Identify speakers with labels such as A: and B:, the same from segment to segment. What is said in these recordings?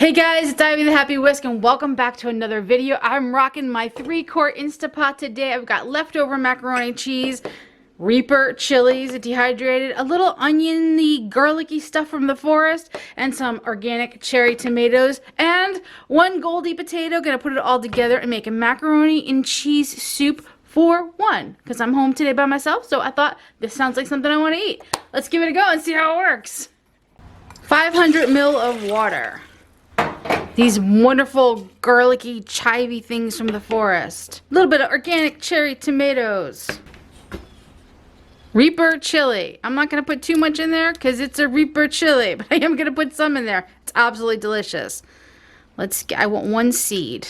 A: Hey guys, it's Ivy the Happy Whisk and welcome back to another video. I'm rocking my 3-quart Instapot today. I've got leftover macaroni cheese, Reaper chilies, dehydrated, a little oniony, garlicky stuff from the forest, and some organic cherry tomatoes, and one Goldie potato. Gonna put it all together and make a macaroni and cheese soup for one, because I'm home today by myself, so I thought this sounds like something I want to eat. Let's give it a go and see how it works. 500 ml of water. These wonderful garlicky, chivey things from the forest. A little bit of organic cherry tomatoes. Reaper chili. I'm not going to put too much in there because it's a Reaper chili, but I am going to put some in there. It's absolutely delicious. I want 1 seed.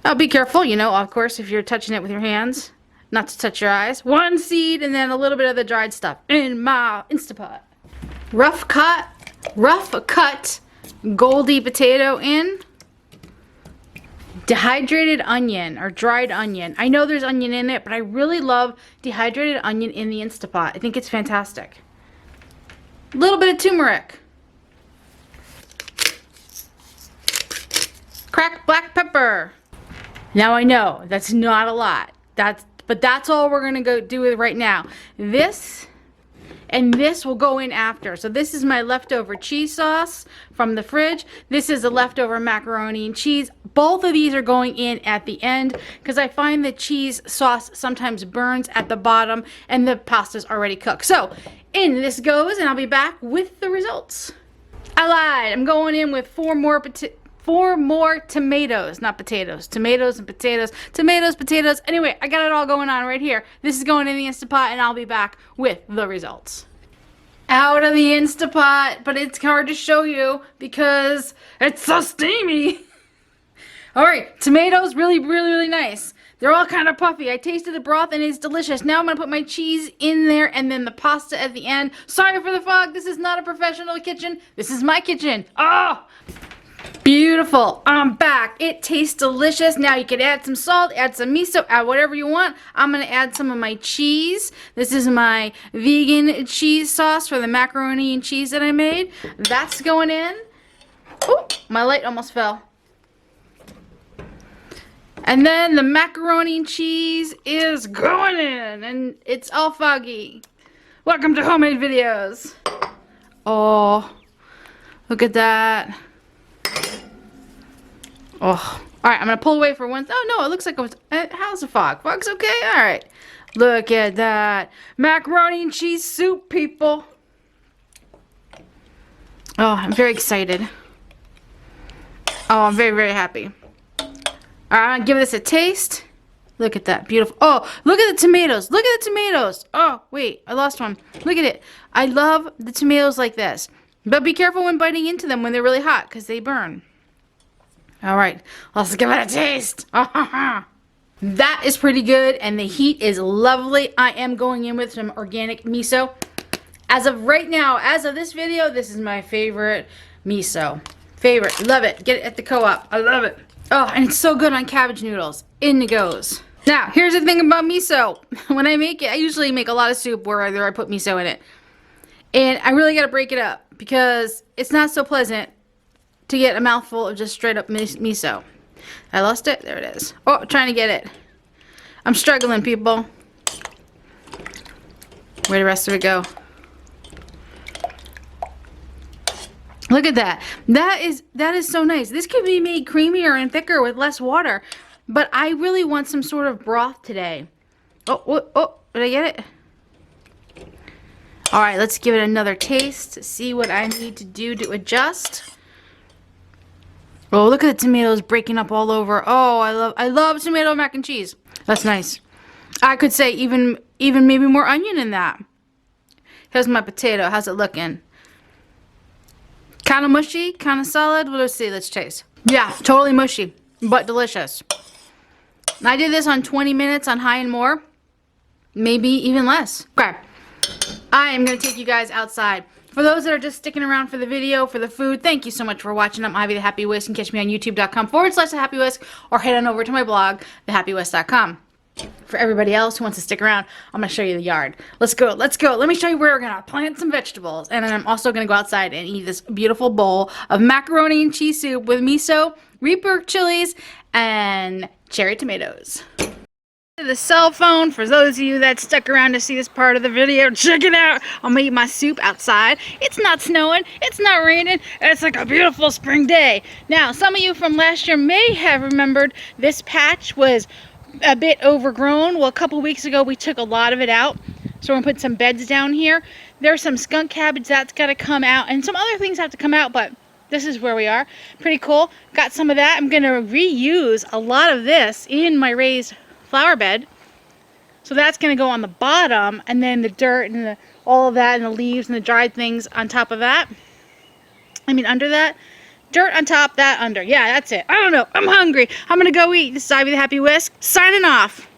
A: Oh, be careful, you know, of course, if you're touching it with your hands. Not to touch your eyes. 1 seed and then a little bit of the dried stuff in my Instapot. Rough cut Goldie potato in. Dehydrated onion or dried onion. I know there's onion in it, but I really love dehydrated onion in the Instapot. I think it's fantastic. A little bit of turmeric. Cracked black pepper. Now I know that's not a lot. But that's all we're gonna go do with right now. This and this will go in after. So this is my leftover cheese sauce from the fridge. This is a leftover macaroni and cheese. Both of these are going in at the end because I find the cheese sauce sometimes burns at the bottom and the pasta's already cooked. So in this goes and I'll be back with the results. I lied. I'm going in with 4 more tomatoes, not potatoes. Tomatoes and potatoes. Tomatoes, potatoes. Anyway, I got it all going on right here. This is going in the Instapot and I'll be back with the results. Out of the Instapot, but it's hard to show you because it's so steamy. Alright, tomatoes, really nice. They're all kind of puffy. I tasted the broth and it's delicious. Now I'm going to put my cheese in there and then the pasta at the end. Sorry for the fog. This is not a professional kitchen. This is my kitchen. Oh! Beautiful. I'm back. It tastes delicious. Now you can add some salt, add some miso, add whatever you want. I'm going to add some of my cheese. This is my vegan cheese sauce for the macaroni and cheese that I made. That's going in. Oh, my light almost fell. And then the macaroni and cheese is going in and it's all foggy. Welcome to homemade videos. Oh, look at that. Oh, all right, I'm going to pull away for one. Oh, no, it looks like it was, how's the fog? Fog's okay? All right. Look at that. Macaroni and cheese soup, people. Oh, I'm very excited. Oh, I'm very happy. All right, I'm going to give this a taste. Look at that. Beautiful. Oh, look at the tomatoes. Look at the tomatoes. Oh, wait, I lost one. Look at it. I love the tomatoes like this. But be careful when biting into them when they're really hot because they burn. All right, let's give it a taste. That is pretty good, and the heat is lovely. I am going in with some organic miso. As of right now, as of this video, this is my favorite miso. Favorite, love it. Get it at the co-op. I love it. Oh, and it's so good on cabbage noodles. In it goes. Now, here's the thing about miso. When I make it, I usually make a lot of soup where either I put miso in it. And I really got to break it up because it's not so pleasant to get a mouthful of just straight up miso. I lost it. There it is. Oh, trying to get it. I'm struggling, people. Where'd the rest of it go? Look at that. That is so nice. This could be made creamier and thicker with less water, but I really want some sort of broth today. Oh, did I get it? All right, let's give it another taste to see what I need to do to adjust. Oh, look at the tomatoes breaking up all over. Oh, I love tomato mac and cheese. That's nice. I could say even maybe more onion in that. Here's my potato. How's it looking? Kind of mushy, kind of solid. Well, let's see. Let's taste. Yeah, totally mushy, but delicious. I did this on 20 minutes on high and more. Maybe even less. Okay. I am going to take you guys outside. For those that are just sticking around for the video, for the food, thank you so much for watching. I'm Ivy the Happy Whisk. You can catch me on youtube.com/The Happy Whisk or head on over to my blog, thehappywhisk.com. For everybody else who wants to stick around, I'm going to show you the yard. Let's go. Let's go. Let me show you where we're going to plant some vegetables. And then I'm also going to go outside and eat this beautiful bowl of macaroni and cheese soup with miso, Reaper chilies, and cherry tomatoes. The cell phone, for those of you that stuck around to see this part of the video, check it out. I'm gonna eat my soup outside. It's not snowing, it's not raining, it's like a beautiful spring day. Now, some of you from last year may have remembered this patch was a bit overgrown. Well, a couple weeks ago we took a lot of it out, so we're gonna put some beds down here. There's some skunk cabbage that's gotta come out, and some other things have to come out, but this is where we are. Pretty cool. Got some of that. I'm gonna reuse a lot of this in my raised flower bed. So that's going to go on the bottom, and then the dirt and all of that and the leaves and the dried things on top of that. I mean under that. Dirt on top, that under. Yeah, that's it. I don't know. I'm hungry. I'm going to go eat. This is Ivy the Happy Whisk, signing off.